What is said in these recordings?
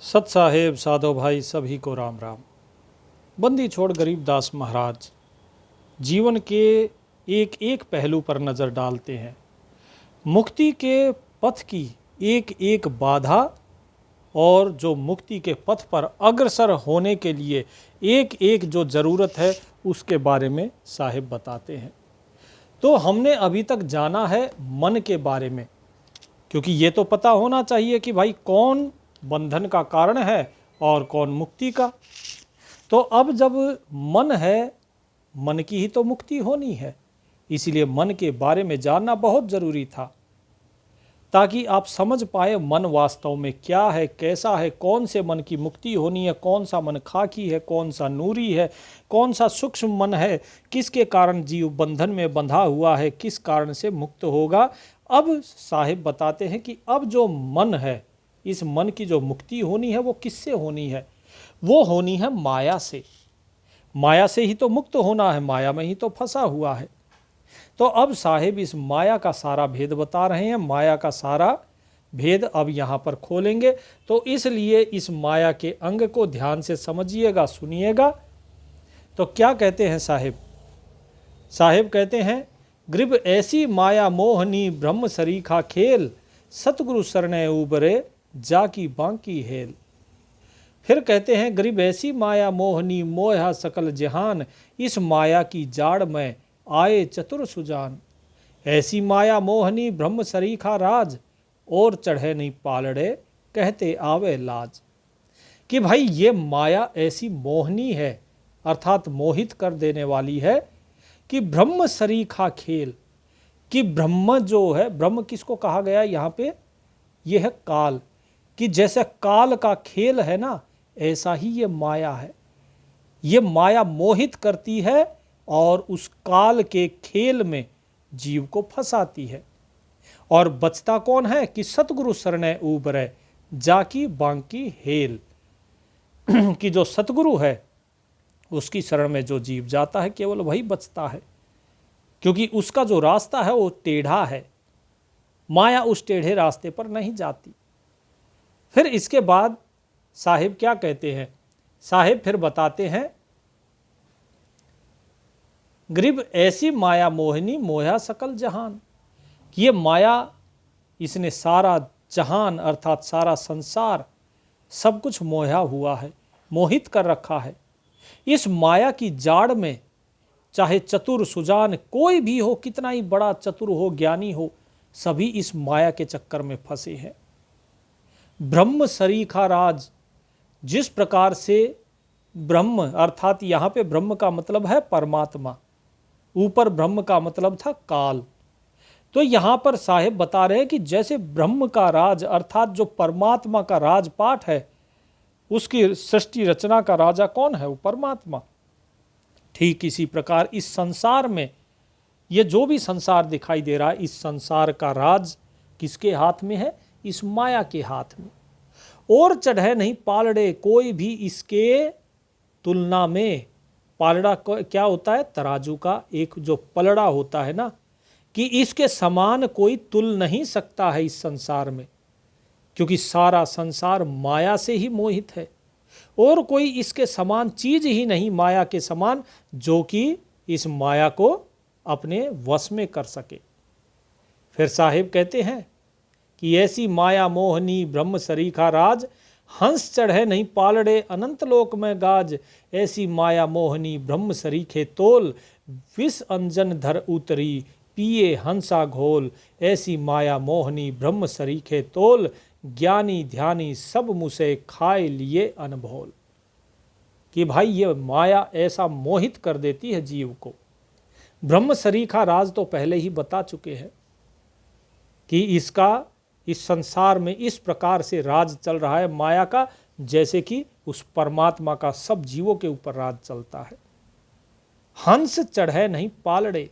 सत साहेब साधो भाई सभी को राम राम। बंदी छोड़ गरीबदास महाराज जीवन के एक एक पहलू पर नज़र डालते हैं। मुक्ति के पथ की एक एक बाधा और जो मुक्ति के पथ पर अग्रसर होने के लिए एक एक जो ज़रूरत है उसके बारे में साहेब बताते हैं। तो हमने अभी तक जाना है मन के बारे में, क्योंकि ये तो पता होना चाहिए कि भाई कौन बंधन का कारण है और कौन मुक्ति का। तो अब जब मन है, मन की ही तो मुक्ति होनी है, इसीलिए मन के बारे में जानना बहुत ज़रूरी था, ताकि आप समझ पाए मन वास्तव में क्या है, कैसा है, कौन से मन की मुक्ति होनी है, कौन सा मन खाकी है, कौन सा नूरी है, कौन सा सूक्ष्म मन है, किसके कारण जीव बंधन में बंधा हुआ है, किस कारण से मुक्त होगा। अब साहिब बताते हैं कि अब जो मन है, इस मन की जो मुक्ति होनी है वो किससे होनी है? वो होनी है माया से। माया से ही तो मुक्त होना है, माया में ही तो फंसा हुआ है। तो अब साहिब इस माया का सारा भेद बता रहे हैं। माया का सारा भेद अब यहाँ पर खोलेंगे, तो इसलिए इस माया के अंग को ध्यान से समझिएगा, सुनिएगा। तो क्या कहते हैं साहिब? साहिब कहते हैं, ग्रीब ऐसी माया मोहनी ब्रह्म सरीखा खेल, सतगुरु शरणे उबरे जाकी बांकी हेल। फिर कहते हैं, गरीब ऐसी माया मोहनी मोहा सकल जहान, इस माया की जाड़ में आए चतुर सुजान। ऐसी माया मोहनी ब्रह्म सरीखा राज, और चढ़े नहीं पालड़े कहते आवे लाज। कि भाई ये माया ऐसी मोहनी है, अर्थात मोहित कर देने वाली है, कि ब्रह्म सरीखा खेल, कि ब्रह्म जो है, ब्रह्म किसको कहा गया यहाँ पे? ये है काल, कि जैसे काल का खेल है ना, ऐसा ही ये माया है। ये माया मोहित करती है और उस काल के खेल में जीव को फंसाती है। और बचता कौन है? कि सतगुरु शरणे उबरे जाकी बांकी हेल। कि जो सतगुरु है उसकी शरण में जो जीव जाता है केवल वही बचता है, क्योंकि उसका जो रास्ता है वो टेढ़ा है। माया उस टेढ़े रास्ते पर नहीं जाती। फिर इसके बाद साहिब क्या कहते हैं? साहिब फिर बताते हैं, ग्रीब ऐसी माया मोहिनी मोहा सकल जहान। कि ये माया, इसने सारा जहान अर्थात सारा संसार सब कुछ मोहा हुआ है, मोहित कर रखा है। इस माया की जाड़ में चाहे चतुर सुजान कोई भी हो, कितना ही बड़ा चतुर हो, ज्ञानी हो, सभी इस माया के चक्कर में फंसे हैं। ब्रह्म सरीखा राज, जिस प्रकार से ब्रह्म अर्थात यहाँ पे ब्रह्म का मतलब है परमात्मा, ऊपर ब्रह्म का मतलब था काल। तो यहाँ पर साहिब बता रहे हैं कि जैसे ब्रह्म का राज अर्थात जो परमात्मा का राजपाट है, उसकी सृष्टि रचना का राजा कौन है? वो परमात्मा। ठीक इसी प्रकार इस संसार में, ये जो भी संसार दिखाई दे रहा है, इस संसार का राज किसके हाथ में है? इस माया के हाथ में। और चढ़े नहीं पालड़े, कोई भी इसके तुलना में, पालड़ा क्या होता है? तराजू का एक जो पलड़ा होता है ना, कि इसके समान कोई तुल नहीं सकता है इस संसार में, क्योंकि सारा संसार माया से ही मोहित है। और कोई इसके समान चीज ही नहीं माया के समान, जो कि इस माया को अपने वश में कर सके। फिर साहिब कहते हैं कि ऐसी माया मोहनी ब्रह्म सरीखा राज, हंस चढ़े नहीं पालड़े अनंत लोक में गाज। ऐसी माया मोहनी ब्रह्म सरीखे तोल, विष अंजन धर उतरी पिए हंसा घोल। ऐसी माया मोहनी ब्रह्म सरीखे तोल, ज्ञानी ध्यानी सब मुसे खाए लिए अनभोल। कि भाई ये माया ऐसा मोहित कर देती है जीव को। ब्रह्म सरीखा राज तो पहले ही बता चुके हैं कि इसका इस संसार में इस प्रकार से राज चल रहा है माया का, जैसे कि उस परमात्मा का सब जीवों के ऊपर राज चलता है। हंस चढ़े नहीं पालड़े,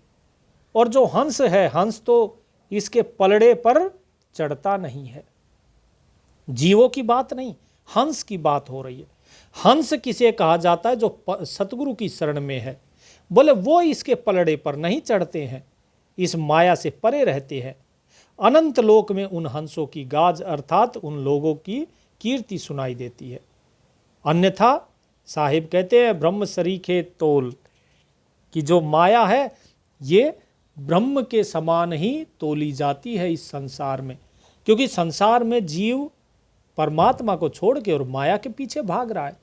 और जो हंस है, हंस तो इसके पलड़े पर चढ़ता नहीं है। जीवों की बात नहीं, हंस की बात हो रही है। हंस किसे कहा जाता है? जो सतगुरु की शरण में है। बोले वो इसके पलड़े पर नहीं चढ़ते हैं, इस माया से परे रहते हैं। अनंत लोक में उन हंसों की गाज अर्थात उन लोगों की कीर्ति सुनाई देती है। अन्यथा साहिब कहते हैं ब्रह्म सरीखे तोल, कि जो माया है ये ब्रह्म के समान ही तोली जाती है इस संसार में, क्योंकि संसार में जीव परमात्मा को छोड़ के और माया के पीछे भाग रहा है।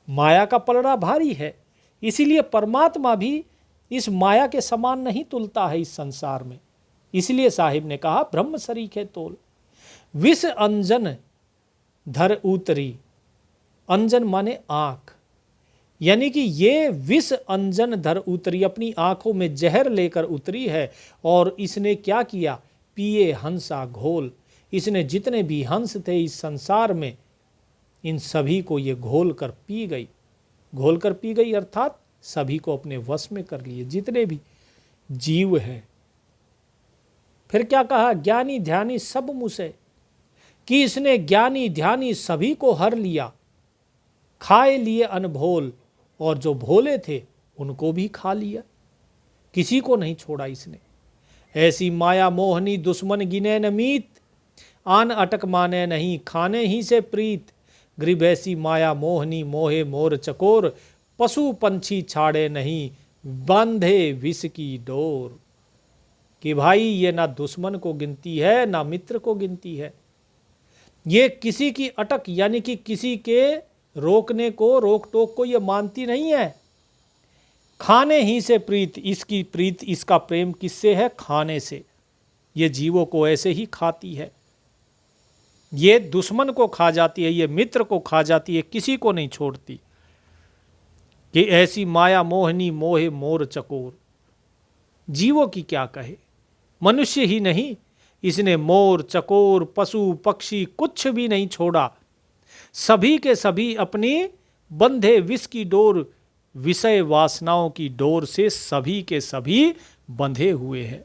माया का पलड़ा भारी है, इसीलिए परमात्मा भी इस माया के समान नहीं तुलता है इस संसार में। इसलिए साहिब ने कहा ब्रह्म सरीखे तोल। विष अंजन धर उतरी, अंजन माने आंख, यानी कि ये विष अंजन धर उतरी, अपनी आंखों में जहर लेकर उतरी है। और इसने क्या किया, पिए हंसा घोल, इसने जितने भी हंस थे इस संसार में इन सभी को ये घोल कर पी गई। घोल कर पी गई अर्थात सभी को अपने वश में कर लिए, जितने भी जीव हैं। फिर क्या कहा, ज्ञानी ध्यानी सब मुझसे, कि इसने ज्ञानी ध्यानी सभी को हर लिया। खाए लिए अनभोल, और जो भोले थे उनको भी खा लिया, किसी को नहीं छोड़ा इसने। ऐसी माया मोहनी दुश्मन गिने न मीत, आन अटक माने नहीं खाने ही से प्रीत। गरीब ऐसी माया मोहनी मोहे मोर चकोर, पशु पंछी छाड़े नहीं बांधे विष की डोर। कि भाई ये ना दुश्मन को गिनती है ना मित्र को गिनती है, ये किसी की अटक यानी कि किसी के रोकने को रोक टोक को ये मानती नहीं है। खाने ही से प्रीत, इसकी प्रीत इसका प्रेम किससे है, खाने से। ये जीवों को ऐसे ही खाती है, ये दुश्मन को खा जाती है, ये मित्र को खा जाती है, किसी को नहीं छोड़ती। कि ऐसी माया मोहनी मोहे मोर चकोर। जीवों की क्या कहे, मनुष्य ही नहीं, इसने मोर चकोर पशु पक्षी कुछ भी नहीं छोड़ा। सभी के सभी अपनी बंधे विष की डोर, विषय वासनाओं की डोर से सभी के सभी बंधे हुए हैं।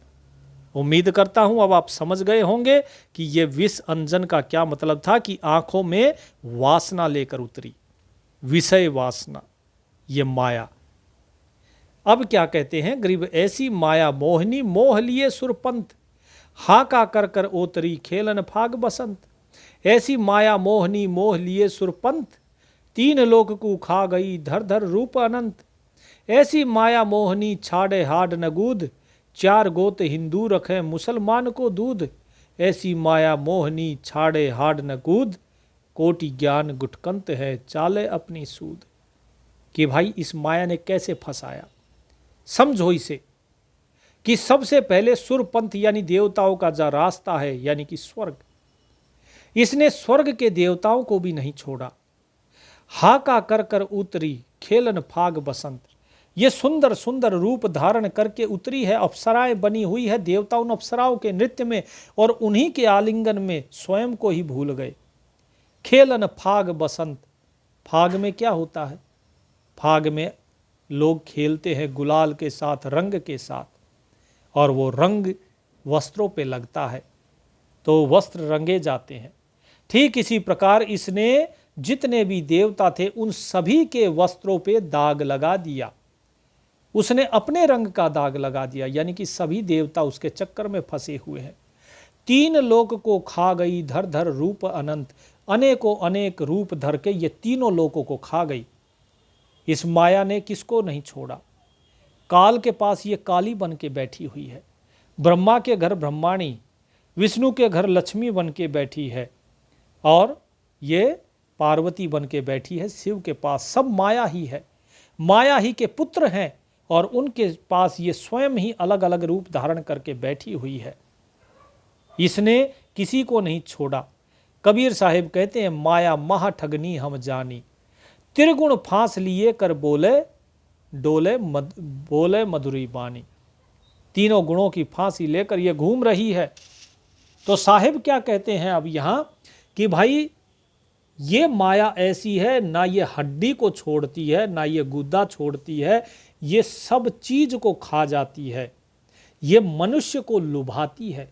उम्मीद करता हूं अब आप समझ गए होंगे कि यह विष अंजन का क्या मतलब था, कि आंखों में वासना लेकर उतरी, विषय वासना, ये माया। अब क्या कहते हैं, गरीब ऐसी माया मोहनी मोह लिए सुरपंथ, हाका कर कर ओतरी खेलन फाग बसंत। ऐसी माया मोहनी मोह लिए सुरपंथ, तीन लोक को खा गई धर धर रूप अनंत। ऐसी माया मोहनी छाड़े हाड नगूद, चार गोत हिंदू रखे मुसलमान को दूध। ऐसी माया मोहनी छाड़े हाड नगूद, कोटि ज्ञान गुटकंत है चाले अपनी सूद। कि भाई इस माया ने कैसे फंसाया, समझो इसे। कि सबसे पहले सुरपंथ यानी देवताओं का जो रास्ता है यानी कि स्वर्ग, इसने स्वर्ग के देवताओं को भी नहीं छोड़ा। हाका कर कर उतरी खेलन फाग बसंत, ये सुंदर सुंदर रूप धारण करके उतरी है, अप्सराएं बनी हुई है। देवता उन अप्सराओं के नृत्य में और उन्हीं के आलिंगन में स्वयं को ही भूल गए। खेलन फाग बसंत, फाग में क्या होता है, फाग में लोग खेलते हैं गुलाल के साथ, रंग के साथ, और वो रंग वस्त्रों पे लगता है तो वस्त्र रंगे जाते हैं। ठीक इसी प्रकार इसने जितने भी देवता थे उन सभी के वस्त्रों पे दाग लगा दिया, उसने अपने रंग का दाग लगा दिया, यानी कि सभी देवता उसके चक्कर में फंसे हुए हैं। तीन लोक को खा गई धर धर रूप अनंत, अनेकों अनेक रूप धर के ये तीनों लोकों को खा गई। इस माया ने किसको नहीं छोड़ा, काल के पास ये काली बन के बैठी हुई है, ब्रह्मा के घर ब्रह्माणी, विष्णु के घर लक्ष्मी बन के बैठी है, और ये पार्वती बन के बैठी है शिव के पास। सब माया ही है, माया ही के पुत्र हैं, और उनके पास ये स्वयं ही अलग अलग रूप धारण करके बैठी हुई है। इसने किसी को नहीं छोड़ा। कबीर साहिब कहते हैं माया महा ठगनी हम जानी, त्रिगुण फांस लिए कर बोले डोले बोले मधुरी बानी। तीनों गुणों की फांसी लेकर ये घूम रही है। तो साहिब क्या कहते हैं अब यहाँ, कि भाई ये माया ऐसी है, ना ये हड्डी को छोड़ती है ना ये गुद्दा छोड़ती है, ये सब चीज को खा जाती है, ये मनुष्य को लुभाती है।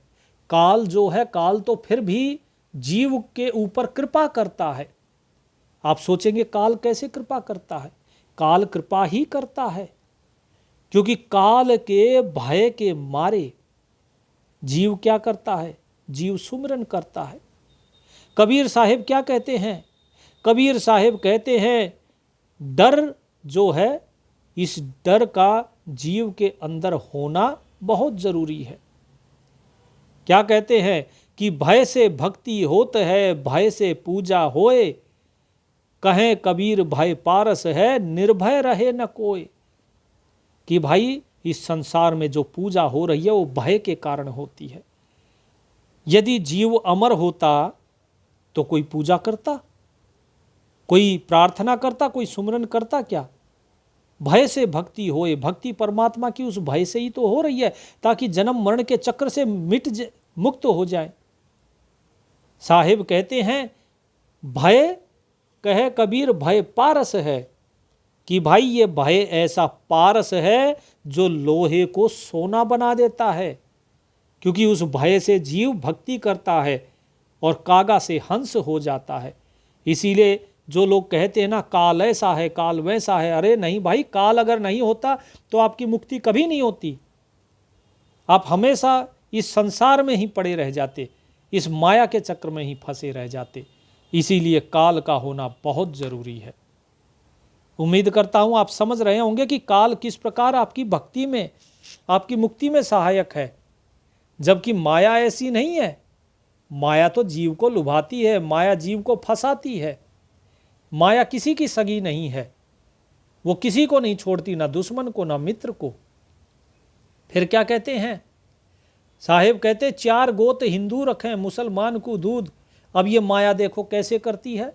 काल जो है, काल तो फिर भी जीव के ऊपर कृपा करता है। आप सोचेंगे काल कैसे कृपा करता है, काल कृपा ही करता है, क्योंकि काल के भय के मारे जीव क्या करता है, जीव सुमिरन करता है। कबीर साहिब क्या कहते हैं कबीर साहिब कहते हैं डर जो है, इस डर का जीव के अंदर होना बहुत जरूरी है। क्या कहते हैं कि भय से भक्ति होत है, भय से पूजा होए, कहें कबीर भय पारस है, निर्भय रहे न कोई। कि भाई इस संसार में जो पूजा हो रही है वो भय के कारण होती है। यदि जीव अमर होता तो कोई पूजा करता, कोई प्रार्थना करता, कोई सुमरन करता क्या? भय से भक्ति होए, भक्ति परमात्मा की उस भय से ही तो हो रही है, ताकि जन्म मरण के चक्र से मुक्त हो जाए। साहिब कहते हैं भय, कहे कबीर भय पारस है, कि भाई ये भय ऐसा पारस है जो लोहे को सोना बना देता है। क्योंकि उस भय से जीव भक्ति करता है और कागा से हंस हो जाता है। इसीलिए जो लोग कहते हैं ना काल ऐसा है, काल वैसा है, अरे नहीं भाई, काल अगर नहीं होता तो आपकी मुक्ति कभी नहीं होती। आप हमेशा इस संसार में ही पड़े रह जाते, इस माया के चक्र में ही फंसे रह जाते। इसीलिए काल का होना बहुत जरूरी है। उम्मीद करता हूं आप समझ रहे होंगे कि काल किस प्रकार आपकी भक्ति में, आपकी मुक्ति में सहायक है, जबकि माया ऐसी नहीं है। माया तो जीव को लुभाती है, माया जीव को फंसाती है। माया किसी की सगी नहीं है, वो किसी को नहीं छोड़ती, ना दुश्मन को ना मित्र को। फिर क्या कहते हैं साहिब, कहते 4 गोत हिंदू रखें मुसलमान को दूध। अब ये माया देखो कैसे करती है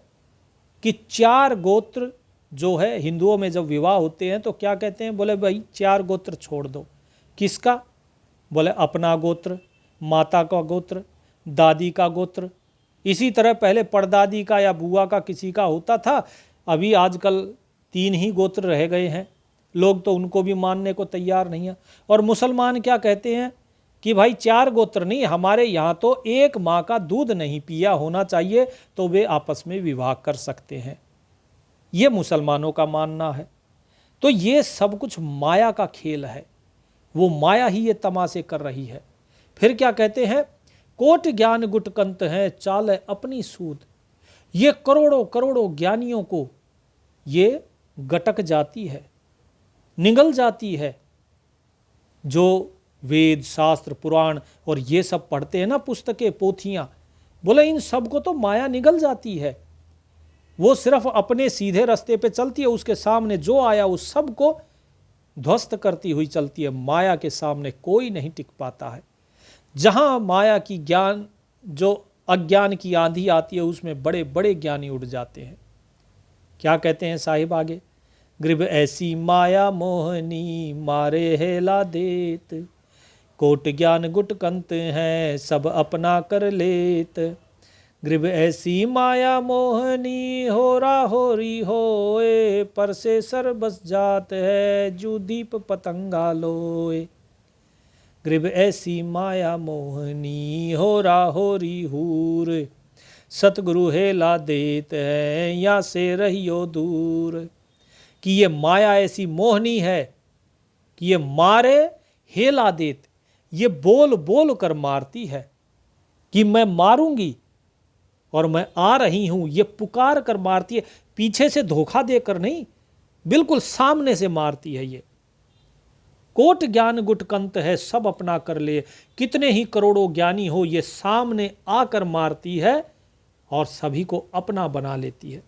कि 4 गोत्र जो है हिंदुओं में जब विवाह होते हैं तो क्या कहते हैं, बोले भाई 4 गोत्र छोड़ दो। किसका? बोले अपना गोत्र, माता का गोत्र, दादी का गोत्र। इसी तरह पहले परदादी का या बुआ का किसी का होता था, अभी आजकल 3 ही गोत्र रह गए हैं। लोग तो उनको भी मानने को तैयार नहीं है। और मुसलमान क्या कहते हैं कि भाई 4 गोत्र नहीं, हमारे यहाँ तो एक माँ का दूध नहीं पिया होना चाहिए तो वे आपस में विवाह कर सकते हैं। ये मुसलमानों का मानना है। तो ये सब कुछ माया का खेल है, वो माया ही ये तमाशे कर रही है। फिर क्या कहते हैं, कोट ज्ञान गुटकंत है चाल अपनी सूद। ये करोड़ों करोड़ों ज्ञानियों को ये गटक जाती है, निगल जाती है। जो वेद शास्त्र पुराण और ये सब पढ़ते हैं ना, पुस्तकें पोथियां, बोले इन सब को तो माया निगल जाती है। वो सिर्फ अपने सीधे रास्ते पे चलती है, उसके सामने जो आया उस सब को ध्वस्त करती हुई चलती है। माया के सामने कोई नहीं टिक पाता है। जहाँ माया की ज्ञान, जो अज्ञान की आंधी आती है, उसमें बड़े बड़े ज्ञानी उड़ जाते हैं। क्या कहते हैं साहिब आगे, ग्रीब ऐसी माया मोहनी मारे हेला देत, कोट ज्ञान गुटकंत हैं सब अपना कर लेत। ग्रीब ऐसी माया मोहनी होरा होरी होए, पर से सर बस जात है जू दीप पतंगा लोए। ग्रीब ऐसी माया मोहनी होरा होरी हूर, सतगुरु हेला देत है या से रहियो दूर। कि ये माया ऐसी मोहनी है कि ये मारे हेला देत, ये बोल बोल कर मारती है कि मैं मारूंगी और मैं आ रही हूं, ये पुकार कर मारती है। पीछे से धोखा देकर नहीं, बिल्कुल सामने से मारती है। ये कोट ज्ञान गुटकंत है सब अपना कर ले। कितने ही करोड़ों ज्ञानी हो, ये सामने आकर मारती है और सभी को अपना बना लेती है।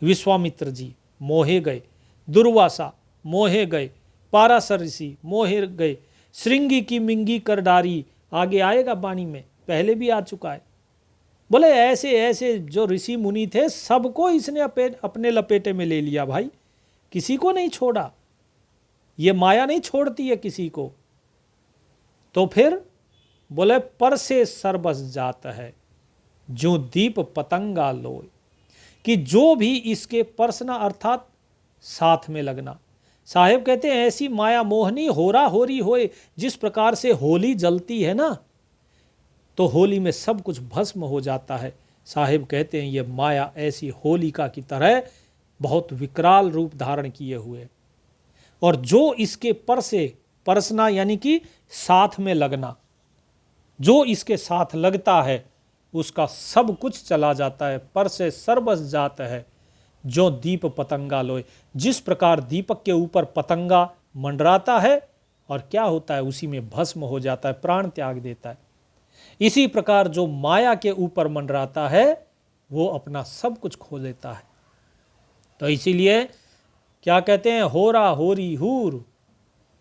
विश्वामित्र जी मोहे गए, दुर्वासा मोहे गए, पाराशर ऋषि मोहे गए, श्रृंगी की मिंगी कर डारी, आगे आएगा वाणी में, पहले भी आ चुका है। बोले ऐसे ऐसे जो ऋषि मुनि थे सबको इसने अपने लपेटे में ले लिया भाई, किसी को नहीं छोड़ा। ये माया नहीं छोड़ती है किसी को। तो फिर बोले पर से सरबस जाता है जो दीप पतंगा लोए, कि जो भी इसके परसना अर्थात साथ में लगना। साहेब कहते हैं ऐसी माया मोहनी होरा होरी होए। जिस प्रकार से होली जलती है ना, तो होली में सब कुछ भस्म हो जाता है। साहिब कहते हैं ये माया ऐसी होलिका की तरह बहुत विकराल रूप धारण किए हुए, और जो इसके पर से परसना यानी कि साथ में लगना, जो इसके साथ लगता है उसका सब कुछ चला जाता है, पर से सर्वस जात है जो दीप पतंगा लोए। जिस प्रकार दीपक के ऊपर पतंगा मंडराता है और क्या होता है, उसी में भस्म हो जाता है, प्राण त्याग देता है, इसी प्रकार जो माया के ऊपर मंडराता है वो अपना सब कुछ खो लेता है। तो इसीलिए क्या कहते हैं, होरा होरी हूर,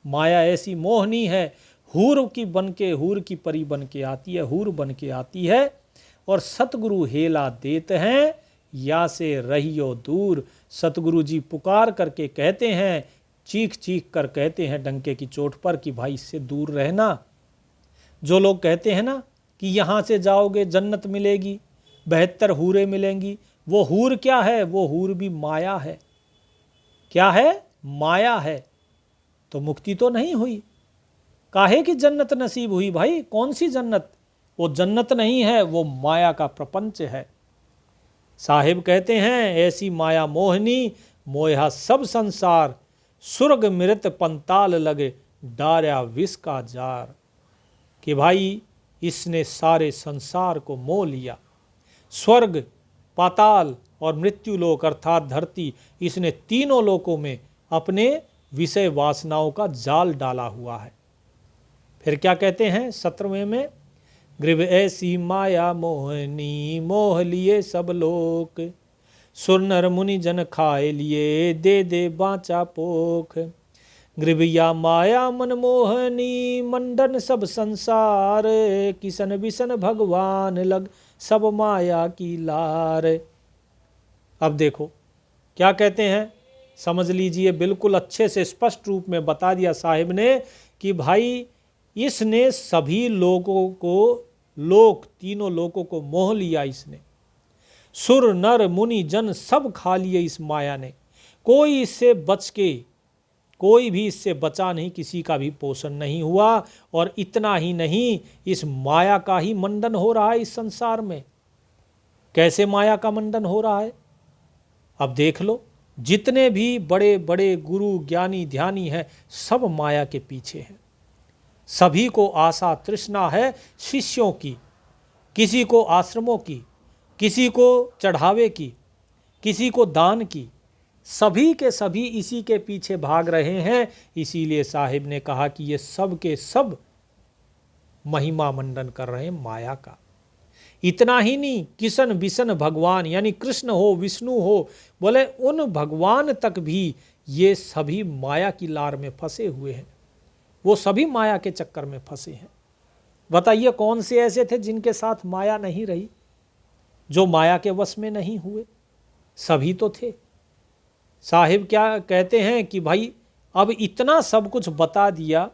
माया ऐसी मोहनी है, हूर की बन के, हूर की परी बन के आती है, हूर बन के आती है, और सतगुरु हेला देते हैं या से रहियो दूर। सतगुरु जी पुकार करके कहते हैं, चीख चीख कर कहते हैं डंके की चोट पर कि भाई इससे दूर रहना। जो लोग कहते हैं ना कि यहाँ से जाओगे जन्नत मिलेगी, 72 हूरें मिलेंगी, वो हूर क्या है, वो हूर भी माया है। क्या है, माया है। तो मुक्ति तो नहीं हुई, काहे की जन्नत नसीब हुई भाई, कौन सी जन्नत, वो जन्नत नहीं है, वो माया का प्रपंच है। साहिब कहते हैं, ऐसी माया मोहनी मोहा सब संसार, सुर्ग मृत पंताल लगे डार्या विष का जार। कि भाई इसने सारे संसार को मोह लिया, स्वर्ग, पाताल और मृत्युलोक अर्थात धरती, इसने तीनों लोकों में अपने विषय वासनाओं का जाल डाला हुआ है। फिर क्या कहते हैं 17वें में, ग्रीव ऐसी माया मोहनी मोह लिए सब लोक, सुर नर मुनि जन खाए लिए दे दे बाचा पोख। ग्रीविया माया मन मोहनी मंडन सब संसार, किसन विसन भगवान लग सब माया की लार। अब देखो क्या कहते हैं, समझ लीजिए, बिल्कुल अच्छे से स्पष्ट रूप में बता दिया साहिब ने कि भाई इसने सभी लोगों को, लोक, तीनों लोगों को मोह लिया इसने। सुर नर मुनि जन सब खा लिए इस माया ने, कोई इससे बच के, कोई भी इससे बचा नहीं, किसी का भी पोषण नहीं हुआ। और इतना ही नहीं, इस माया का ही मंडन हो रहा है इस संसार में। कैसे माया का मंडन हो रहा है, अब देख लो। जितने भी बड़े बड़े गुरु ज्ञानी ध्यानी हैं, सब माया के पीछे हैं। सभी को आशा तृष्णा है शिष्यों की, किसी को आश्रमों की, किसी को चढ़ावे की, किसी को दान की, सभी के सभी इसी के पीछे भाग रहे हैं। इसीलिए साहिब ने कहा कि ये सब के सब महिमा मंडन कर रहे हैं माया का। इतना ही नहीं, किसन विसन भगवान, यानी कृष्ण हो, विष्णु हो, बोले उन भगवान तक भी ये सभी माया की लार में फंसे हुए हैं, वो सभी माया के चक्कर में फंसे हैं। बताइए कौन से ऐसे थे जिनके साथ माया नहीं रही, जो माया के वश में नहीं हुए? सभी तो थे। साहिब क्या कहते हैं कि भाई अब इतना सब कुछ बता दिया,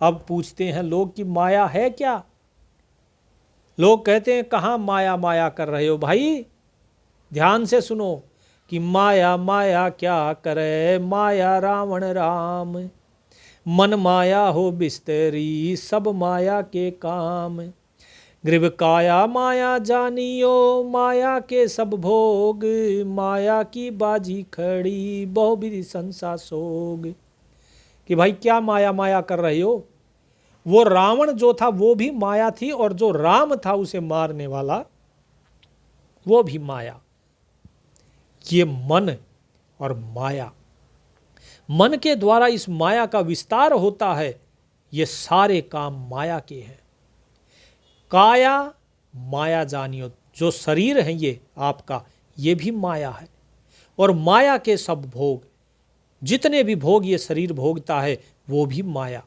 अब पूछते हैं लोग कि माया है क्या? लोग कहते हैं कहाँ माया माया कर रहे हो भाई, ध्यान से सुनो कि माया माया क्या करे, माया रावण राम, मन माया हो बिस्तरी सब माया के काम। ग्रीव काया माया जानियो, माया के सब भोग, माया की बाजी खड़ी बहुविधि संसा सोग। कि भाई क्या माया माया कर रहे हो? वो रावण जो था वो भी माया थी, और जो राम था उसे मारने वाला वो भी माया। ये मन और माया, मन के द्वारा इस माया का विस्तार होता है। ये सारे काम माया के हैं। काया माया जानियो, जो शरीर है ये आपका, ये भी माया है। और माया के सब भोग, जितने भी भोग ये शरीर भोगता है वो भी माया।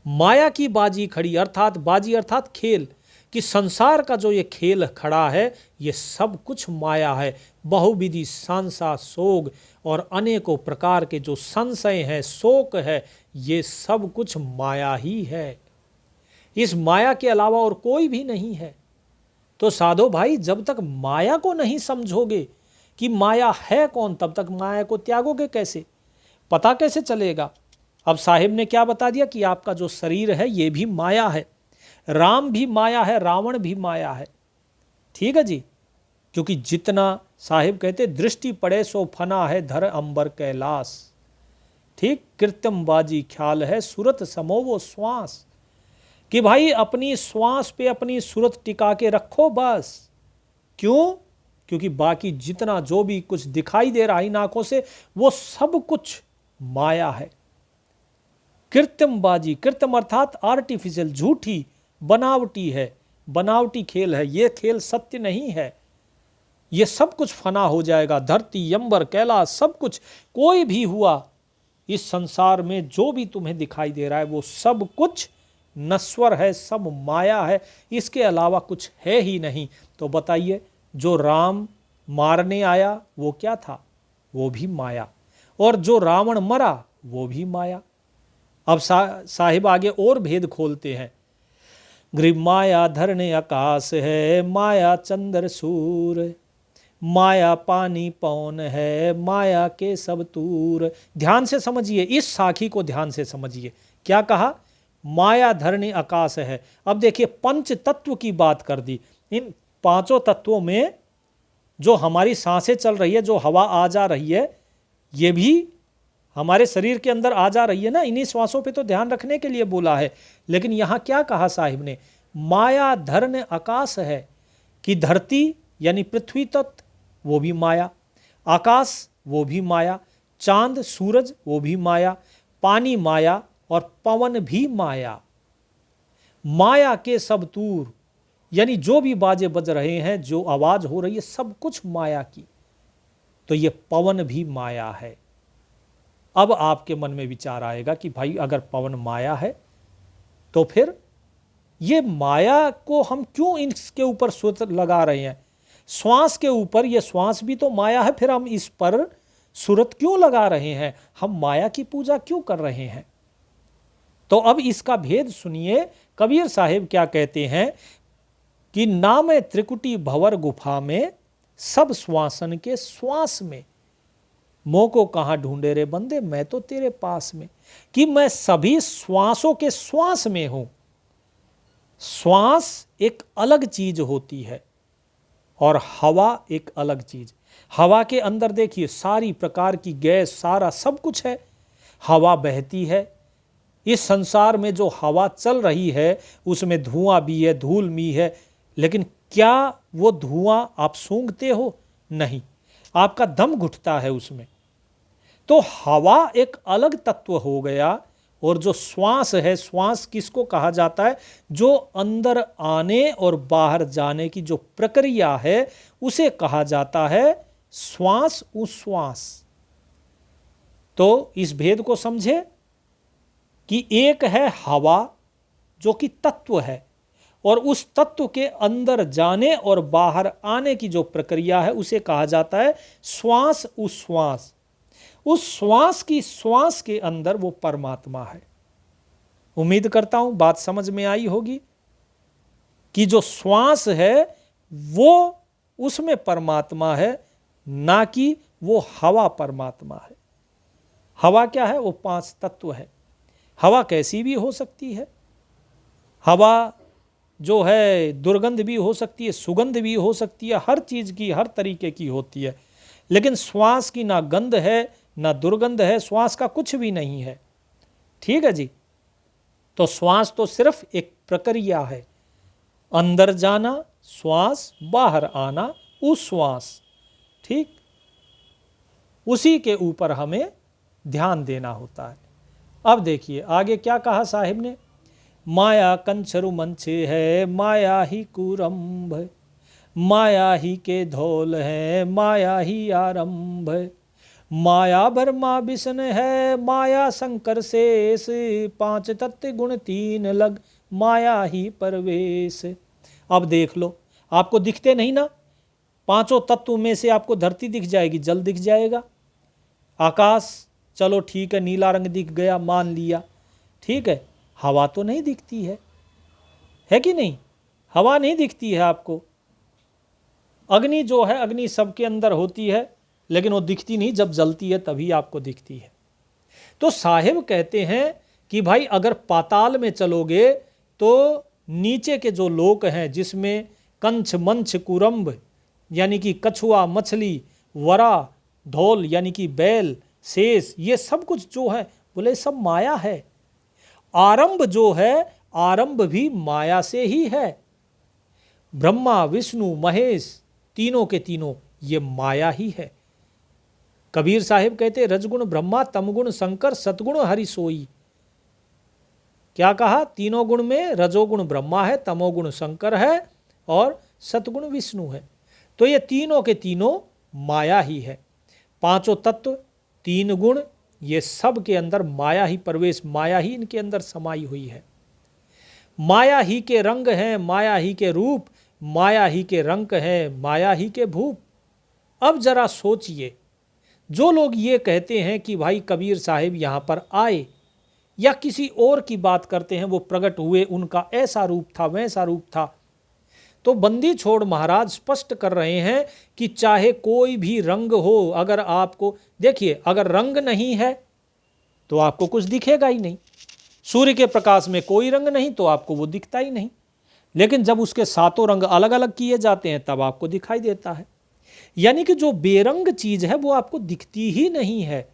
माया की बाजी खड़ी, अर्थात बाजी अर्थात खेल, कि संसार का जो ये खेल खड़ा है ये सब कुछ माया है। बहुविधि सांसा सोग, और अनेकों प्रकार के जो संशय हैं, शोक है, ये सब कुछ माया ही है। इस माया के अलावा और कोई भी नहीं है। तो साधो भाई, जब तक माया को नहीं समझोगे कि माया है कौन, तब तक माया को त्यागोगे कैसे? पता कैसे चलेगा? अब साहिब ने क्या बता दिया कि आपका जो शरीर है ये भी माया है, राम भी माया है, रावण भी माया है। ठीक है जी, क्योंकि जितना साहिब कहते दृष्टि पड़े सो फना है धर अंबर कैलाश। ठीक, कृत्यम बाजी ख्याल है सूरत समो वो श्वास। कि भाई अपनी श्वास पे अपनी सूरत टिका के रखो बस। क्यों? क्योंकि बाकी जितना जो भी कुछ दिखाई दे रहा है इन आंखों से, वो सब कुछ माया है, कृत्रिमबाजी। कृत्रिम अर्थात आर्टिफिशियल, झूठी, बनावटी है, बनावटी खेल है। ये खेल सत्य नहीं है। ये सब कुछ फना हो जाएगा। धरती, अंबर, कैलाश, सब कुछ कोई भी हुआ इस संसार में, जो भी तुम्हें दिखाई दे रहा है वो सब कुछ नश्वर है, सब माया है, इसके अलावा कुछ है ही नहीं। तो बताइए, जो राम मारने आया वो क्या था? वो भी माया। और जो रावण मरा वो भी माया। अब साहिब आगे और भेद खोलते हैं। ग्रीब माया धरने आकाश है, माया चंद्र सूर, माया पानी पौन है, माया के सब तूर। ध्यान से समझिए, इस साखी को ध्यान से समझिए। क्या कहा? माया धरने आकाश है। अब देखिए, पंच तत्व की बात कर दी। इन पांचों तत्वों में जो हमारी सांसें चल रही है, जो हवा आ जा रही है, ये भी हमारे शरीर के अंदर आ जा रही है ना। इन्हीं श्वासों पे तो ध्यान रखने के लिए बोला है। लेकिन यहां क्या कहा साहिब ने? माया धरने आकाश है, कि धरती यानी पृथ्वी तत्व वो भी माया, आकाश वो भी माया, चांद सूरज वो भी माया, पानी माया और पवन भी माया। माया के सब तूर, यानी जो भी बाजे बज रहे हैं, जो आवाज हो रही है, सब कुछ माया की। तो ये पवन भी माया है। अब आपके मन में विचार आएगा कि भाई अगर पवन माया है तो फिर ये माया को हम क्यों इसके ऊपर सूत्र लगा रहे हैं? श्वास के ऊपर, ये श्वास भी तो माया है, फिर हम इस पर सूरत क्यों लगा रहे हैं? हम माया की पूजा क्यों कर रहे हैं? तो अब इसका भेद सुनिए। कबीर साहिब क्या कहते हैं कि नाम त्रिकुटी भंवर गुफा में, सब श्वासन के श्वास में, मोह को कहाँ ढूंढे रे बंदे, मैं तो तेरे पास में। कि मैं सभी श्वासों के श्वास में हूं। श्वास एक अलग चीज होती है और हवा एक अलग चीज। हवा के अंदर देखिए सारी प्रकार की गैस, सारा सब कुछ है। हवा बहती है। इस संसार में जो हवा चल रही है उसमें धुआं भी है, धूल भी है। लेकिन क्या वो धुआं आप सूंघते हो? नहीं, आपका दम घुटता है उसमें। तो हवा एक अलग तत्व हो गया। और जो श्वास है, श्वास किसको कहा जाता है? जो अंदर आने और बाहर जाने की जो प्रक्रिया है उसे कहा जाता है श्वास उश्वास। तो इस भेद को समझे कि एक है हवा जो कि तत्व है, और उस तत्व के अंदर जाने और बाहर आने की जो प्रक्रिया है उसे कहा जाता है श्वास उश्वास। उस श्वास की श्वास के अंदर वो परमात्मा है। उम्मीद करता हूं बात समझ में आई होगी कि जो श्वास है वो, उसमें परमात्मा है, ना कि वो हवा परमात्मा है। हवा क्या है? वो पांच तत्व है। हवा कैसी भी हो सकती है। हवा जो है दुर्गंध भी हो सकती है, सुगंध भी हो सकती है, हर चीज की, हर तरीके की होती है। लेकिन श्वास की ना गंध है ना दुर्गंध है, श्वास का कुछ भी नहीं है। ठीक है जी। तो श्वास तो सिर्फ एक प्रक्रिया है। अंदर जाना श्वास, बाहर आना उश्वास। ठीक, उसी के ऊपर हमें ध्यान देना होता है। अब देखिए आगे क्या कहा साहिब ने? माया कंचरु मंचे है, माया ही कुरंभ, माया ही के धौल है, माया ही आरंभ, माया ब्रह्मा विष्णु है, माया शंकर शेष, पांच तत्व गुण तीन लग, माया ही परवेश। अब देख लो, आपको दिखते नहीं ना? पांचों तत्व में से आपको धरती दिख जाएगी, जल दिख जाएगा, आकाश चलो ठीक है, नीला रंग दिख गया, मान लिया, ठीक है। हवा तो नहीं दिखती है कि नहीं? हवा नहीं दिखती है आपको। अग्नि जो है, अग्नि सबके अंदर होती है, लेकिन वो दिखती नहीं, जब जलती है तभी आपको दिखती है। तो साहिब कहते हैं कि भाई अगर पाताल में चलोगे तो नीचे के जो लोक हैं, जिसमें कंच मंच कुरंभ यानी कि कछुआ, मछली, वरा, धौल यानी कि बैल, शेष, ये सब कुछ जो है बोले सब माया है। आरंभ जो है, आरंभ भी माया से ही है। ब्रह्मा विष्णु महेश तीनों के तीनों ये माया ही है। कबीर साहिब कहते रजगुण ब्रह्मा तमगुण शंकर सतगुण हरि सोई। क्या कहा? तीनों गुण में रजोगुण ब्रह्मा है, तमोगुण शंकर है और सतगुण विष्णु है। तो ये तीनों के तीनों माया ही है। पांचों तत्व, तीन गुण, ये सब के अंदर माया ही प्रवेश, माया ही इनके अंदर समाई हुई है। माया ही के रंग हैं, माया ही के रूप, माया ही के रंग हैं, माया ही के भूप। अब जरा सोचिए, जो लोग ये कहते हैं कि भाई कबीर साहिब यहाँ पर आए या किसी और की बात करते हैं, वो प्रकट हुए, उनका ऐसा रूप था वैसा रूप था, तो बंदी छोड़ महाराज स्पष्ट कर रहे हैं कि चाहे कोई भी रंग हो, अगर आपको देखिए, अगर रंग नहीं है तो आपको कुछ दिखेगा ही नहीं। सूर्य के प्रकाश में कोई रंग नहीं तो आपको वो दिखता ही नहीं, लेकिन जब उसके सातों रंग अलग अलग किए जाते हैं तब आपको दिखाई देता है। यानी कि जो बेरंग चीज है वो आपको दिखती ही नहीं है।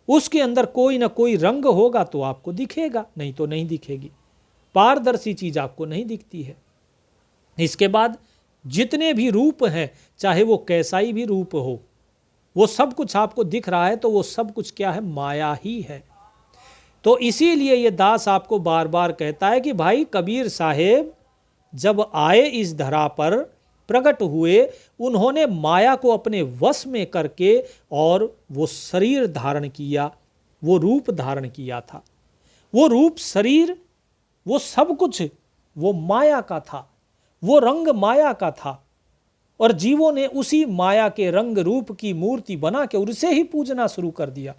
उसके अंदर कोई ना कोई रंग होगा तो आपको दिखेगा, नहीं तो नहीं दिखेगी। पारदर्शी चीज आपको नहीं दिखती है। इसके बाद जितने भी रूप हैं, चाहे वो कैसा ही भी रूप हो, वो सब कुछ आपको दिख रहा है तो वो सब कुछ क्या है? माया ही है। तो इसीलिए ये दास आपको बार बार कहता है कि भाई कबीर साहेब जब आए इस धरा पर, प्रकट हुए, उन्होंने माया को अपने वश में करके और वो शरीर धारण किया, वो रूप धारण किया था। वो रूप, शरीर, वो सब कुछ वो माया का था, वो रंग माया का था। और जीवों ने उसी माया के रंग रूप की मूर्ति बना के उसे ही पूजना शुरू कर दिया।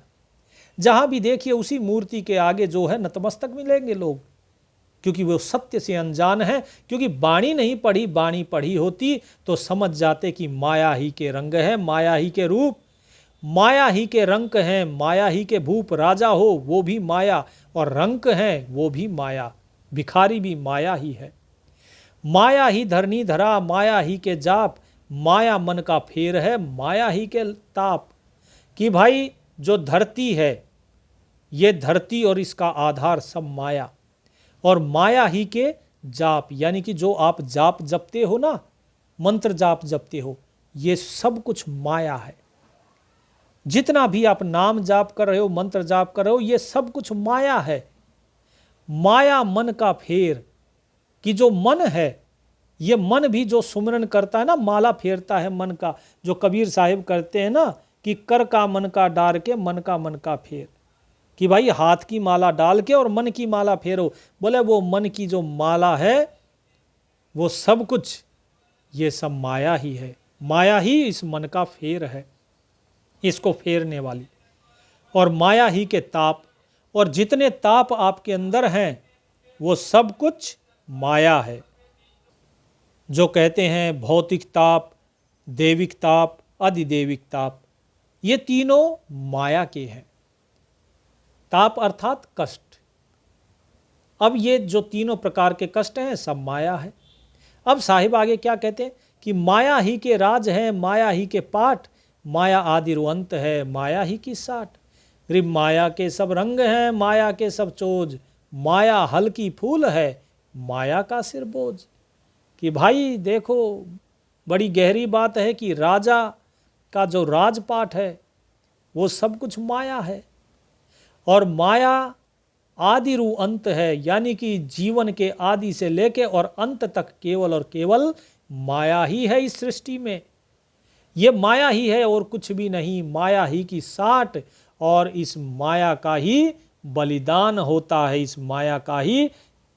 जहां भी देखिए उसी मूर्ति के आगे जो है नतमस्तक मिलेंगे लोग, क्योंकि वो सत्य से अनजान है। क्योंकि बाणी नहीं पढ़ी, बाणी पढ़ी होती तो समझ जाते कि माया ही के रंग है, माया ही के रूप, माया ही के रंग हैं, माया ही के भूप। राजा हो वो भी माया और रंग हैं वो भी माया, भिखारी भी माया ही है। माया ही धरनी धरा, माया ही के जाप, माया मन का फेर है, माया ही के ताप। कि भाई जो धरती है, ये धरती और इसका आधार सब माया, और माया ही के जाप, यानी कि जो आप जाप जपते हो ना, मंत्र जाप जपते हो, ये सब कुछ माया है। जितना भी आप नाम जाप कर रहे हो, मंत्र जाप कर रहे हो, ये सब कुछ माया है। माया मन का फेर, कि जो मन है, ये मन भी जो सुमरन करता है ना, माला फेरता है मन का, जो कबीर साहिब करते हैं ना कि कर का मन का डार के मन का फेर, कि भाई हाथ की माला डाल के और मन की माला फेरो। बोले वो मन की जो माला है वो सब कुछ ये सब माया ही है, माया ही इस मन का फेर है, इसको फेरने वाली। और माया ही के ताप, और जितने ताप आपके अंदर हैं वो सब कुछ माया है। जो कहते हैं भौतिक ताप, देविक ताप, अधिदेविक ताप, ये तीनों माया के हैं। ताप अर्थात कष्ट। अब ये जो तीनों प्रकार के कष्ट हैं सब माया है। अब साहिब आगे क्या कहते हैं कि माया ही के राज है, माया ही के पाठ, माया आदिरुअंत है, माया ही की साठ। गरीब माया के सब रंग हैं, माया के सब चोज, माया हल्की फूल है, माया का सिर बोझ। कि भाई देखो बड़ी गहरी बात है कि राजा का जो राजपाट है वो सब कुछ माया है, और माया आदि रू अंत है, यानी कि जीवन के आदि से लेके और अंत तक केवल और केवल माया ही है इस सृष्टि में। ये माया ही है और कुछ भी नहीं, माया ही की साठ, और इस माया का ही बलिदान होता है, इस माया का ही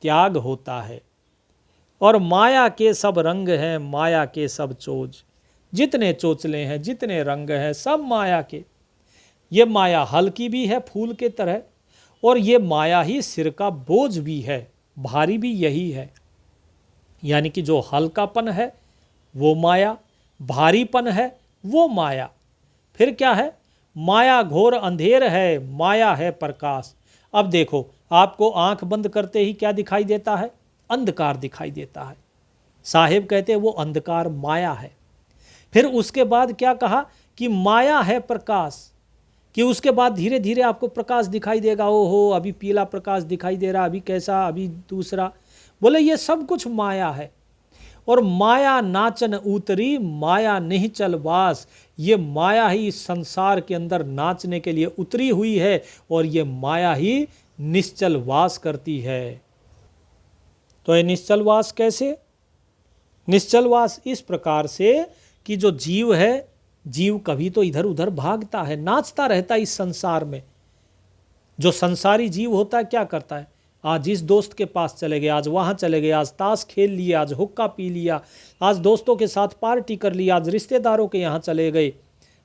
त्याग होता है। और माया के सब रंग हैं, माया के सब चोज, जितने चोचले हैं, जितने रंग हैं, सब माया के। ये माया हल्की भी है फूल के तरह, और ये माया ही सिर का बोझ भी है, भारी भी यही है। यानी कि जो हल्कापन है वो माया, भारीपन है वो माया। फिर क्या है? माया घोर अंधेर है, माया है प्रकाश। अब देखो आपको आंख बंद करते ही क्या दिखाई देता है? अंधकार दिखाई देता है। साहिब कहते हैं वो अंधकार माया है। फिर उसके बाद क्या कहा कि माया है प्रकाश, कि उसके बाद धीरे धीरे आपको प्रकाश दिखाई देगा, ओ हो अभी पीला प्रकाश दिखाई दे रहा, अभी कैसा, अभी दूसरा। बोले ये सब कुछ माया है। और माया नाचन उतरी माया निश्चल वास, ये माया ही इस संसार के अंदर नाचने के लिए उतरी हुई है और ये माया ही निश्चल वास करती है। तो ये निश्चल वास कैसे? निश्चल वास इस प्रकार से कि जो जीव है, जीव कभी तो इधर उधर भागता है, नाचता रहता है इस संसार में। जो संसारी जीव होता है क्या करता है, आज इस दोस्त के पास चले गए, आज वहाँ चले गए, आज ताश खेल लिया, आज हुक्का पी लिया, आज दोस्तों के साथ पार्टी कर लिया, आज रिश्तेदारों के यहाँ चले गए,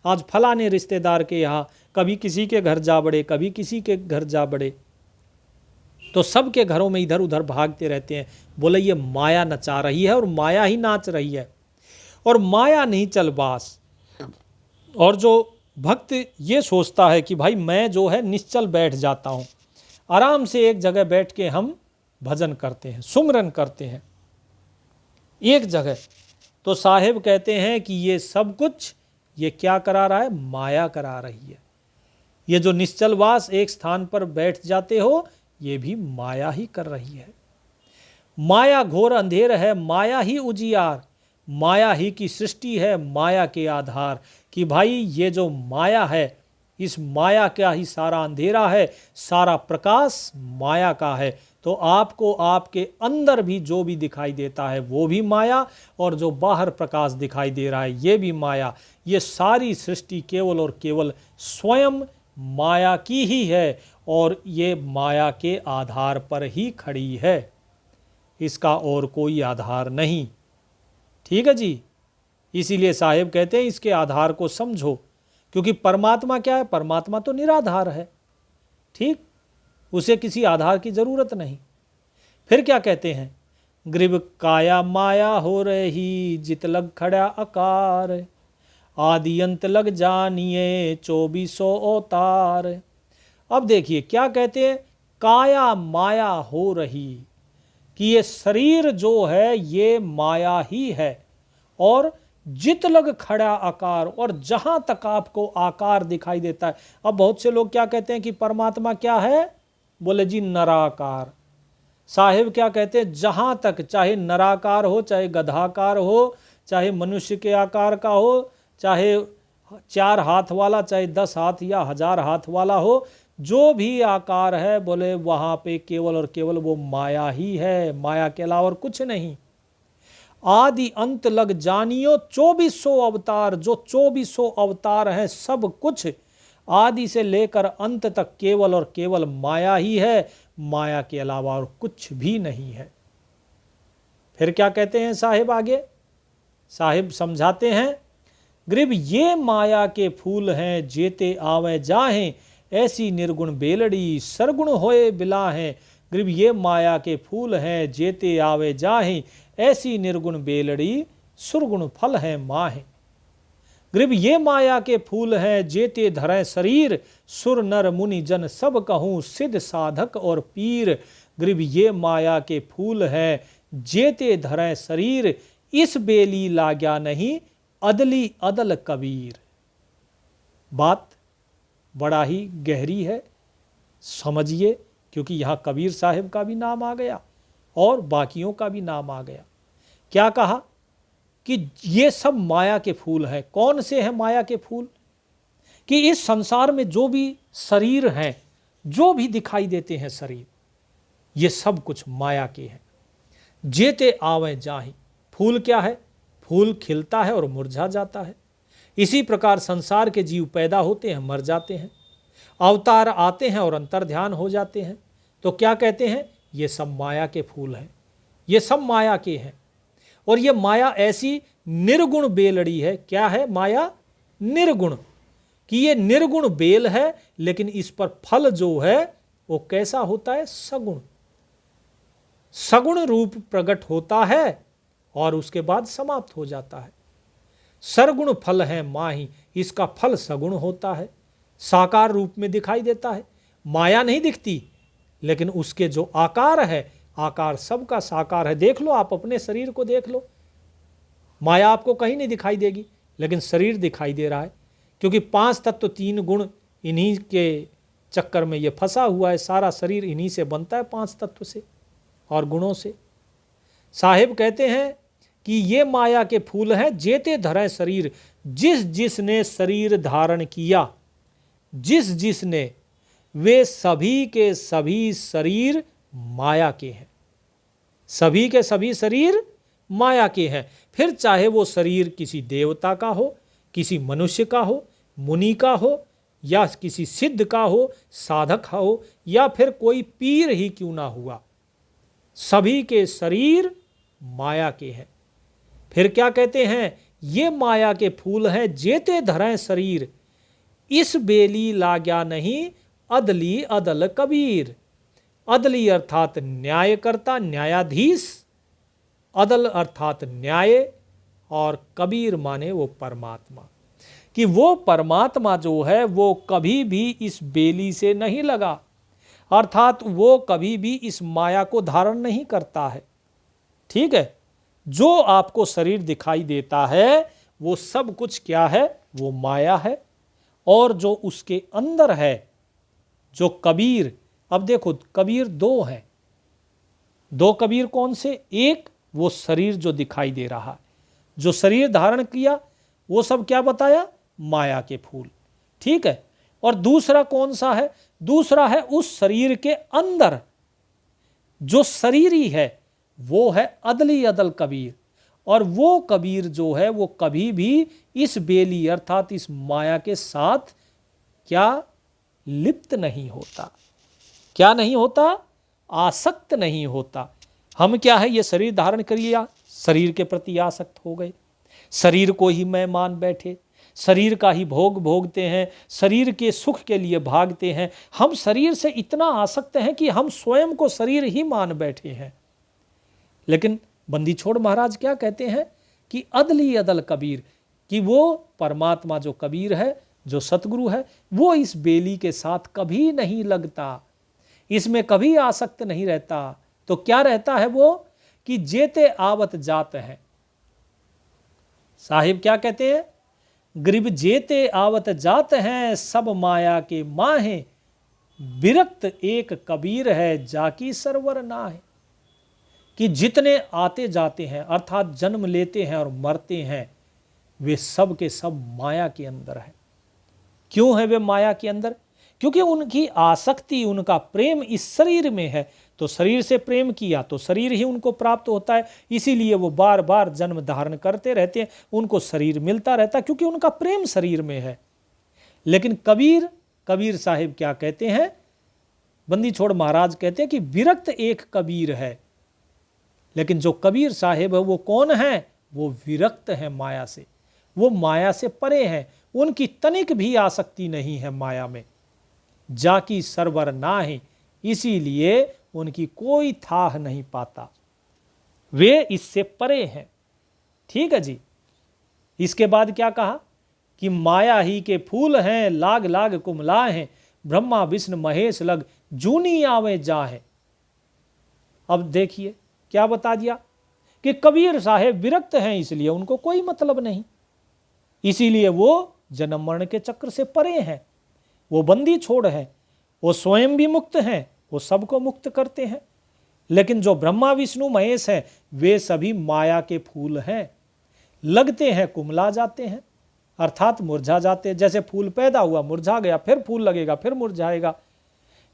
आज फलाने रिश्तेदार के यहाँ, कभी किसी के घर जा बड़े, कभी किसी के घर जा बड़े। तो सबके घरों में इधर उधर भागते रहते हैं। बोले ये माया नचा रही है और माया ही नाच रही है। और माया नहीं चल बास। और जो भक्त ये सोचता है कि भाई मैं जो है निश्चल बैठ जाता हूँ, आराम से एक जगह बैठ के हम भजन करते हैं, सुमरन करते हैं एक जगह, तो साहेब कहते हैं कि ये सब कुछ ये क्या करा रहा है, माया करा रही है। ये जो निश्चलवास एक स्थान पर बैठ जाते हो, ये भी माया ही कर रही है। माया घोर अंधेर है, माया ही उजियार, माया ही की सृष्टि है, माया के आधार। कि भाई ये जो माया है, इस माया का ही सारा अंधेरा है, सारा प्रकाश माया का है। तो आपको आपके अंदर भी जो भी दिखाई देता है वो भी माया, और जो बाहर प्रकाश दिखाई दे रहा है ये भी माया। ये सारी सृष्टि केवल और केवल स्वयं माया की ही है, और ये माया के आधार पर ही खड़ी है, इसका और कोई आधार नहीं। ठीक है जी। इसीलिए साहेब कहते हैं इसके आधार को समझो, क्योंकि परमात्मा क्या है, परमात्मा तो निराधार है। ठीक, उसे किसी आधार की जरूरत नहीं। फिर क्या कहते हैं, ग्रीब काया माया हो रही, जित लग खड़ा आकार, आदि अंत लग जानिए 2400 अवतार। अब देखिए क्या कहते हैं, काया माया हो रही, कि ये शरीर जो है ये माया ही है, और जित लग खड़ा आकार, और जहां तक आपको आकार दिखाई देता है। अब बहुत से लोग क्या कहते हैं कि परमात्मा क्या है, बोले जी नराकार। साहिब क्या कहते हैं, जहां तक चाहे नराकार हो, चाहे गधाकार हो, चाहे मनुष्य के आकार का हो, चाहे 4 हाथ वाला, चाहे 10 हाथ या 1000 हाथ वाला हो, जो भी आकार है, बोले वहां पे केवल और केवल वो माया ही है, माया के अलावा और कुछ नहीं। आदि अंत लग जानियो 2400 अवतार, जो 2400 अवतार हैं सब कुछ आदि से लेकर अंत तक केवल और केवल माया ही है, माया के अलावा और कुछ भी नहीं है। फिर क्या कहते हैं साहिब आगे, साहिब समझाते हैं, ग्रीब ये माया के फूल हैं, जेते आवे जाहें, ऐसी निर्गुण बेलड़ी सरगुण होए बिला हैं। ग्रीब ये माया के फूल हैं, जेते आवे जाहें, ऐसी निर्गुण बेलड़ी सुरगुण फल है माहे। ग्रीब ये माया के फूल हैं, जेते धरें शरीर, सुर नर मुनि जन सब कहूँ, सिद्ध साधक और पीर। ग्रीब ये माया के फूल हैं, जेते धरें शरीर, इस बेली लाग्या नहीं, अदली अदल कबीर। बात बड़ा ही गहरी है, समझिए, क्योंकि यहाँ कबीर साहिब का भी नाम आ गया और बाकियों का भी नाम आ गया। क्या कहा कि ये सब माया के फूल हैं। कौन से हैं माया के फूल? कि इस संसार में जो भी शरीर हैं, जो भी दिखाई देते हैं शरीर, ये सब कुछ माया के हैं। जेते आवे जाहि, फूल क्या है? फूल खिलता है और मुरझा जाता है। इसी प्रकार संसार के जीव पैदा होते हैं, मर जाते हैं, अवतार आते हैं और अंतर्ध्यान हो जाते हैं। तो क्या कहते हैं, ये सब माया के फूल हैं, ये सब माया के हैं। और ये माया ऐसी निर्गुण बेलड़ी है। क्या है माया? निर्गुण। कि ये निर्गुण बेल है, लेकिन इस पर फल जो है वो कैसा होता है? सगुण। सगुण रूप प्रकट होता है और उसके बाद समाप्त हो जाता है। सरगुण फल है माही, इसका फल सगुण होता है, साकार रूप में दिखाई देता है। माया नहीं दिखती, लेकिन उसके जो आकार है, आकार सबका साकार है। देख लो, आप अपने शरीर को देख लो, माया आपको कहीं नहीं दिखाई देगी, लेकिन शरीर दिखाई दे रहा है, क्योंकि 5 तत्व 3 गुण इन्हीं के चक्कर में ये फंसा हुआ है। सारा शरीर इन्हीं से बनता है, 5 तत्व से और गुणों से। साहिब कहते हैं कि ये माया के फूल हैं, जेते धरे शरीर, जिस जिसने शरीर धारण किया, जिस जिसने, वे सभी के सभी शरीर माया के हैं। सभी के सभी शरीर माया के हैं। फिर चाहे वो शरीर किसी देवता का हो, किसी मनुष्य का हो, मुनि का हो, या किसी सिद्ध का हो, साधक हो, या फिर कोई पीर ही क्यों ना हुआ, सभी के शरीर माया के हैं। फिर क्या कहते हैं, ये माया के फूल हैं, जेते धरें शरीर, इस बेली लाग्या नहीं, अदली अदल कबीर। अदली अर्थात न्यायकर्ता, न्यायाधीश, अदल अर्थात न्याय, और कबीर माने वो परमात्मा। कि वो परमात्मा जो है वो कभी भी इस बेली से नहीं लगा, अर्थात वो कभी भी इस माया को धारण नहीं करता है। ठीक है, जो आपको शरीर दिखाई देता है वो सब कुछ क्या है, वो माया है। और जो उसके अंदर है, जो कबीर, अब देखो कबीर 2 हैं। 2 कबीर कौन से? एक वो शरीर जो दिखाई दे रहा है, जो शरीर धारण किया, वो सब क्या बताया, माया के फूल। ठीक है, और दूसरा कौन सा है? दूसरा है उस शरीर के अंदर जो शरीरी है, वो है अदली अदल कबीर। और वो कबीर जो है वो कभी भी इस बेली अर्थात इस माया के साथ क्या लिप्त नहीं होता। क्या नहीं होता? आसक्त नहीं होता। हम क्या है, ये शरीर धारण करिए, शरीर के प्रति आसक्त हो गए, शरीर को ही मैं मान बैठे, शरीर का ही भोग भोगते हैं, शरीर के सुख के लिए भागते हैं। हम शरीर से इतना आसक्त हैं कि हम स्वयं को शरीर ही मान बैठे हैं। लेकिन बंदी छोड़ महाराज क्या कहते हैं कि अदली अदल कबीर, कि वो परमात्मा जो कबीर है, जो सतगुरु है, वो इस बेली के साथ कभी नहीं लगता, इसमें कभी आसक्त नहीं रहता। तो क्या रहता है वो, कि जेते आवत जात है। साहिब क्या कहते हैं, गरीब जेते आवत जात हैं, सब माया के माहे, विरक्त एक कबीर है, जाकी सरवर ना है। कि जितने आते जाते हैं अर्थात जन्म लेते हैं और मरते हैं, वे सब के सब माया के अंदर है। क्यों है वे माया के अंदर? क्योंकि उनकी आसक्ति, उनका प्रेम इस शरीर में है। तो शरीर से प्रेम किया तो शरीर ही उनको प्राप्त होता है, इसीलिए वो बार बार जन्म धारण करते रहते हैं, उनको शरीर मिलता रहता है, क्योंकि उनका प्रेम शरीर में है। लेकिन कबीर साहिब क्या कहते हैं, बंदी छोड़ महाराज कहते हैं कि विरक्त एक कबीर है। लेकिन जो कबीर साहिब है वो कौन है? वो विरक्त है माया से, वो माया से परे हैं, उनकी तनिक भी आसक्ति नहीं है माया में। जाकी सरवर ना है, इसीलिए उनकी कोई थाह नहीं पाता, वे इससे परे हैं। ठीक है जी। इसके बाद क्या कहा कि माया ही के फूल हैं, लाग लाग कुमला हैं, ब्रह्मा विष्णु महेश लग, जूनी आवे जाहे। अब देखिए क्या बता दिया कि कबीर साहेब विरक्त हैं, इसलिए उनको कोई मतलब नहीं, इसीलिए वो जन्म मरण के चक्र से परे हैं, वो बंदी छोड़ है, वो स्वयं भी मुक्त हैं, वो सबको मुक्त करते हैं। लेकिन जो ब्रह्मा विष्णु महेश हैं, वे सभी माया के फूल हैं, लगते हैं कुमला जाते हैं, अर्थात मुरझा जाते हैं। जैसे फूल पैदा हुआ, मुरझा गया, फिर फूल लगेगा, फिर मुरझाएगा।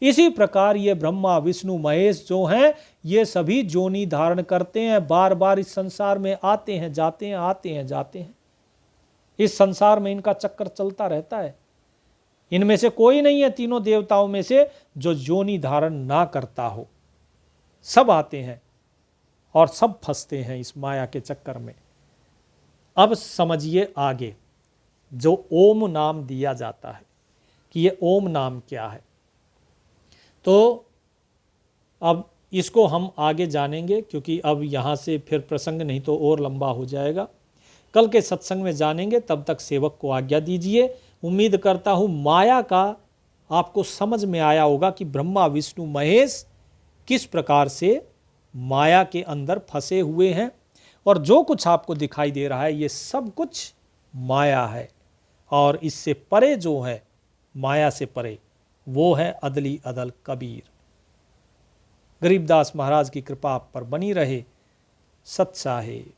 इसी प्रकार ये ब्रह्मा विष्णु महेश जो हैं, ये सभी जोनी धारण करते हैं, बार बार इस संसार में आते हैं जाते हैं, आते हैं जाते हैं। इस संसार में इनका चक्कर चलता रहता है। इनमें से कोई नहीं है तीनों देवताओं में से जो जोनी धारण ना करता हो। सब आते हैं और सब फंसते हैं इस माया के चक्कर में। अब समझिए आगे जो ओम नाम दिया जाता है कि ये ओम नाम क्या है। तो अब इसको हम आगे जानेंगे, क्योंकि अब यहाँ से फिर प्रसंग नहीं तो और लंबा हो जाएगा। कल के सत्संग में जानेंगे, तब तक सेवक को आज्ञा दीजिए। उम्मीद करता हूँ माया का आपको समझ में आया होगा कि ब्रह्मा विष्णु महेश किस प्रकार से माया के अंदर फंसे हुए हैं, और जो कुछ आपको दिखाई दे रहा है ये सब कुछ माया है, और इससे परे जो है माया से परे, वो है अदली अदल कबीर। गरीबदास महाराज की कृपा आप पर बनी रहे। सत साहेब।